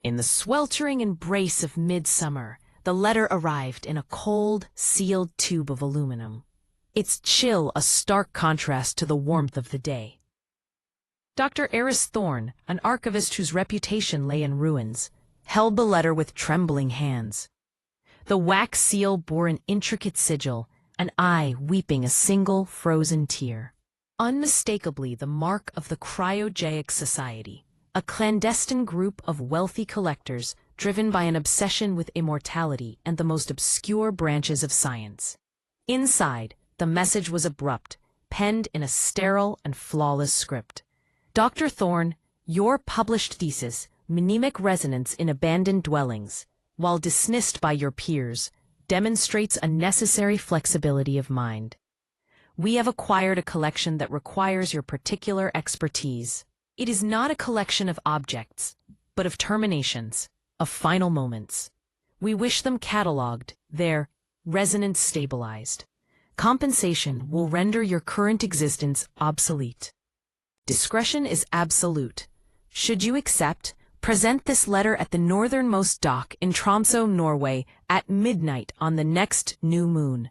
In the sweltering embrace of midsummer, the letter arrived in a cold, sealed tube of aluminum, its chill a stark contrast to the warmth of the day. Dr. Eris Thorne, an archivist whose reputation lay in ruins, held the letter with trembling hands. The wax seal bore an intricate sigil, an eye weeping a single frozen tear. Unmistakably the mark of the Cryogeic Society, a clandestine group of wealthy collectors driven by an obsession with immortality and the most obscure branches of science. Inside, the message was abrupt, penned in a sterile and flawless script. Dr. Thorne, your published thesis, Mnemic Resonance in Abandoned Dwellings, while dismissed by your peers, demonstrates a necessary flexibility of mind. We have acquired a collection that requires your particular expertise. It is not a collection of objects, but of terminations, of final moments. We wish them catalogued, their resonance stabilized. Compensation will render your current existence obsolete. Discretion is absolute. Should you accept, present this letter at the northernmost dock in Tromsø, Norway, at midnight on the next new moon.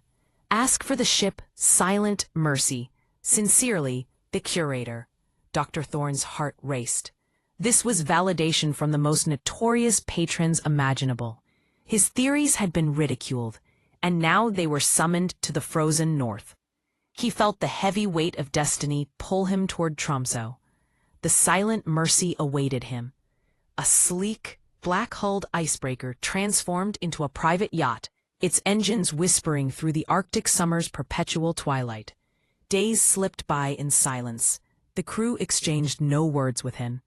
Ask for the ship Silent Mercy. Sincerely, the curator. Dr. Thorne's heart raced. This was validation from the most notorious patrons imaginable. His theories had been ridiculed, and now they were summoned to the frozen north. He felt the heavy weight of destiny pull him toward Tromsø. The Silent Mercy awaited him. A sleek, black-hulled icebreaker transformed into a private yacht, its engines whispering through the Arctic summer's perpetual twilight. Days slipped by in silence. The crew exchanged no words with him.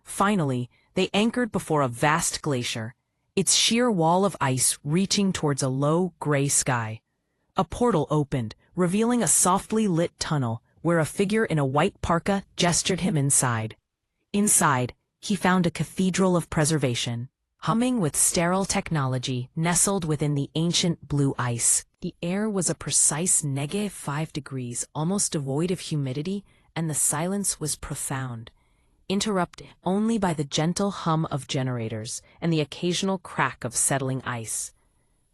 Finally, they anchored before a vast glacier, its sheer wall of ice reaching towards a low, gray sky. A portal opened, revealing a softly lit tunnel where a figure in a white parka gestured him inside. Inside, he found a cathedral of preservation, humming with sterile technology nestled within the ancient blue ice. The air was a precise -5 degrees, almost devoid of humidity, and the silence was profound, interrupted only by the gentle hum of generators and the occasional crack of settling ice.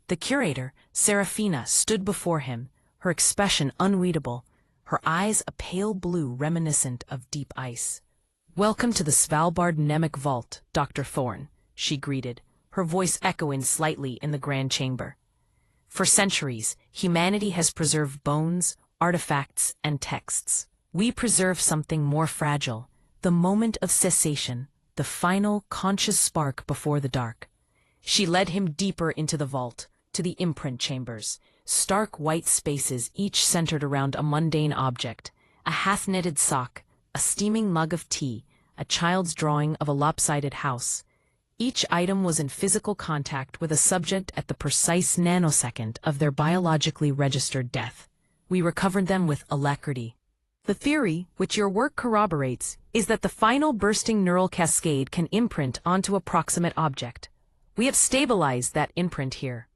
The curator, Serafina, stood before him, her expression unreadable, her eyes a pale blue reminiscent of deep ice. "Welcome to the Svalbard Mnemic Vault, Dr. Thorne," she greeted, her voice echoing slightly in the grand chamber. "For centuries, humanity has preserved bones, artifacts, and texts. We preserve something more fragile, the moment of cessation, the final conscious spark before the dark." She led him deeper into the vault, to the imprint chambers, stark white spaces each centered around a mundane object, a half-knitted sock, a steaming mug of tea, a child's drawing of a lopsided house. Each item was in physical contact with a subject at the precise nanosecond of their biologically registered death. We recovered them with alacrity. The theory, which your work corroborates, is that the final bursting neural cascade can imprint onto a proximate object. We have stabilized that imprint here.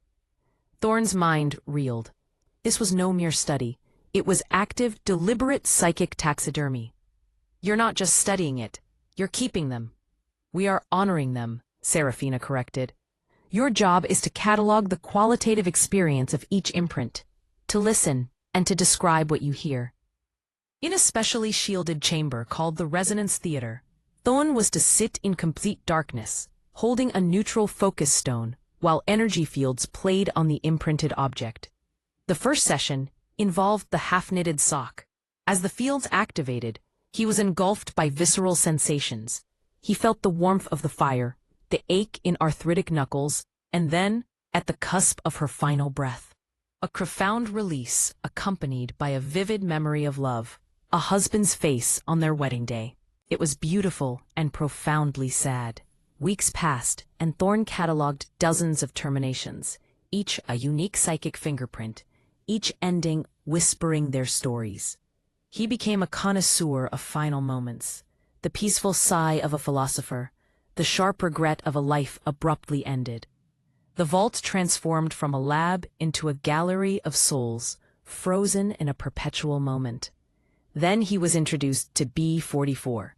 Thorne's mind reeled. This was no mere study. It was active, deliberate psychic taxidermy. "You're not just studying it. You're keeping them." "We are honoring them," Serafina corrected. "Your job is to catalog the qualitative experience of each imprint, to listen, and to describe what you hear." In a specially shielded chamber called the Resonance Theater, Thorne was to sit in complete darkness, holding a neutral focus stone, while energy fields played on the imprinted object. The first session involved the half-knitted sock. As the fields activated, he was engulfed by visceral sensations. He felt the warmth of the fire, the ache in arthritic knuckles, and then, at the cusp of her final breath, a profound release accompanied by a vivid memory of love, a husband's face on their wedding day. It was beautiful and profoundly sad. Weeks passed, and Thorne catalogued dozens of terminations, each a unique psychic fingerprint, each ending whispering their stories. He became a connoisseur of final moments, the peaceful sigh of a philosopher, the sharp regret of a life abruptly ended. The vault transformed from a lab into a gallery of souls, frozen in a perpetual moment. Then he was introduced to B44,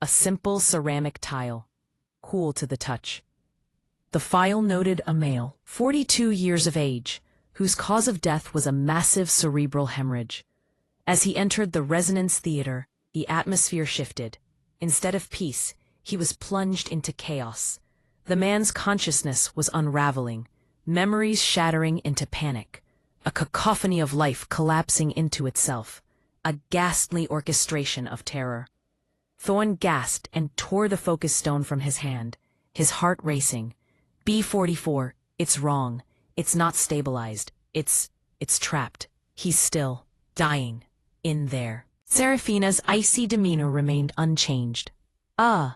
a simple ceramic tile. cool to the touch. The file noted a male, 42 years of age, whose cause of death was a massive cerebral hemorrhage. As he entered the resonance theater, the atmosphere shifted. Instead of peace, he was plunged into chaos. The man's consciousness was unraveling, memories shattering into panic, a cacophony of life collapsing into itself, a ghastly orchestration of terror. Thorne gasped and tore the focus stone from his hand, his heart racing. B-44, it's wrong. It's not stabilized. It's trapped. He's still dying in there. Serafina's icy demeanor remained unchanged. A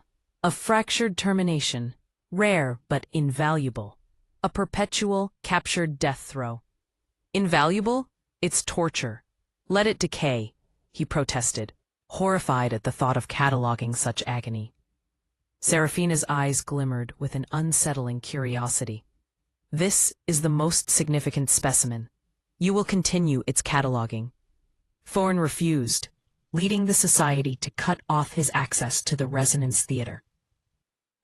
fractured termination, rare but invaluable. A perpetual, captured death throw. Invaluable? It's torture. Let it decay, he protested, horrified at the thought of cataloging such agony. Serafina's eyes glimmered with an unsettling curiosity. This is the most significant specimen. You will continue its cataloging. Thorne refused, leading the society to cut off his access to the resonance theater.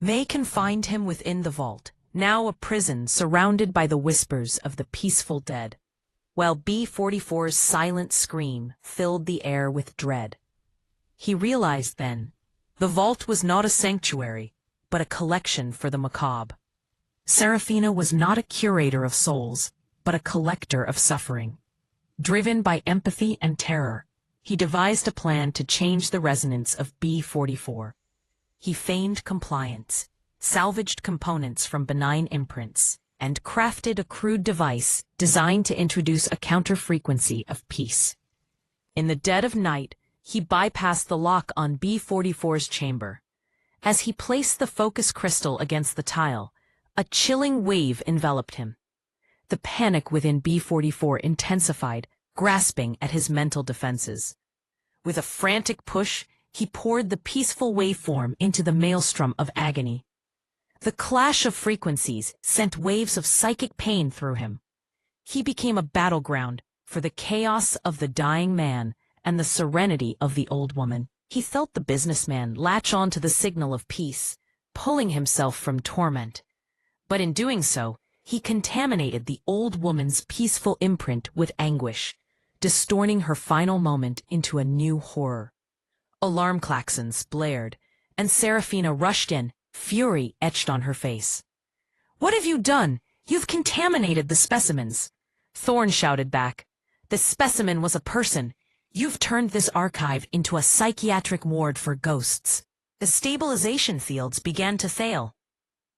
They confined him within the vault, now a prison surrounded by the whispers of the peaceful dead, while B-44's silent scream filled the air with dread. He realized then, the vault was not a sanctuary, but a collection for the macabre. Serafina was not a curator of souls, but a collector of suffering. Driven by empathy and terror, he devised a plan to change the resonance of B-44. He feigned compliance, salvaged components from benign imprints, and crafted a crude device designed to introduce a counter-frequency of peace. In the dead of night, he bypassed the lock on B-44's chamber. As he placed the focus crystal against the tile, a chilling wave enveloped him. The panic within B-44 intensified, grasping at his mental defenses. With a frantic push, he poured the peaceful waveform into the maelstrom of agony. The clash of frequencies sent waves of psychic pain through him. He became a battleground for the chaos of the dying man and the serenity of the old woman. He felt the businessman latch on to the signal of peace, pulling himself from torment. But in doing so, he contaminated the old woman's peaceful imprint with anguish, distorting her final moment into a new horror. Alarm klaxons blared, and Serafina rushed in, fury etched on her face. "What have you done? You've contaminated the specimens!" Thorne shouted back. "The specimen was a person. You've turned this archive into a psychiatric ward for ghosts." The stabilization fields began to fail.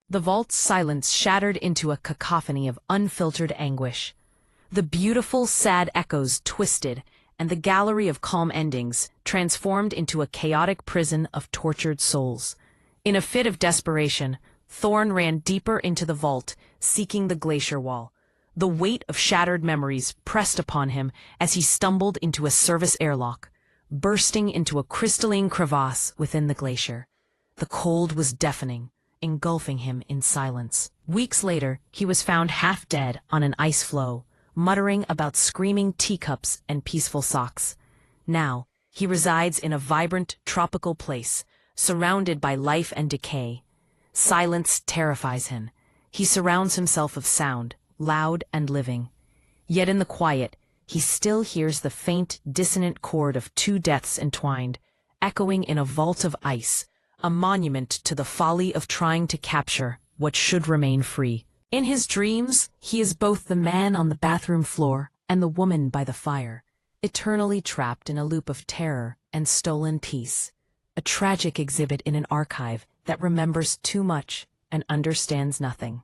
The vault's silence shattered into a cacophony of unfiltered anguish. The beautiful, sad echoes twisted, and the gallery of calm endings transformed into a chaotic prison of tortured souls. In a fit of desperation, Thorne ran deeper into the vault, seeking the glacier wall. The weight of shattered memories pressed upon him as he stumbled into a service airlock, bursting into a crystalline crevasse within the glacier. The cold was deafening, engulfing him in silence. Weeks later, he was found half dead on an ice floe, muttering about screaming teacups and peaceful socks. Now, he resides in a vibrant, tropical place, surrounded by life and decay. Silence terrifies him. He surrounds himself with sound, loud and living. Yet in the quiet, he still hears the faint, dissonant chord of two deaths entwined, echoing in a vault of ice, a monument to the folly of trying to capture what should remain free. In his dreams, he is both the man on the bathroom floor and the woman by the fire, eternally trapped in a loop of terror and stolen peace, a tragic exhibit in an archive that remembers too much and understands nothing.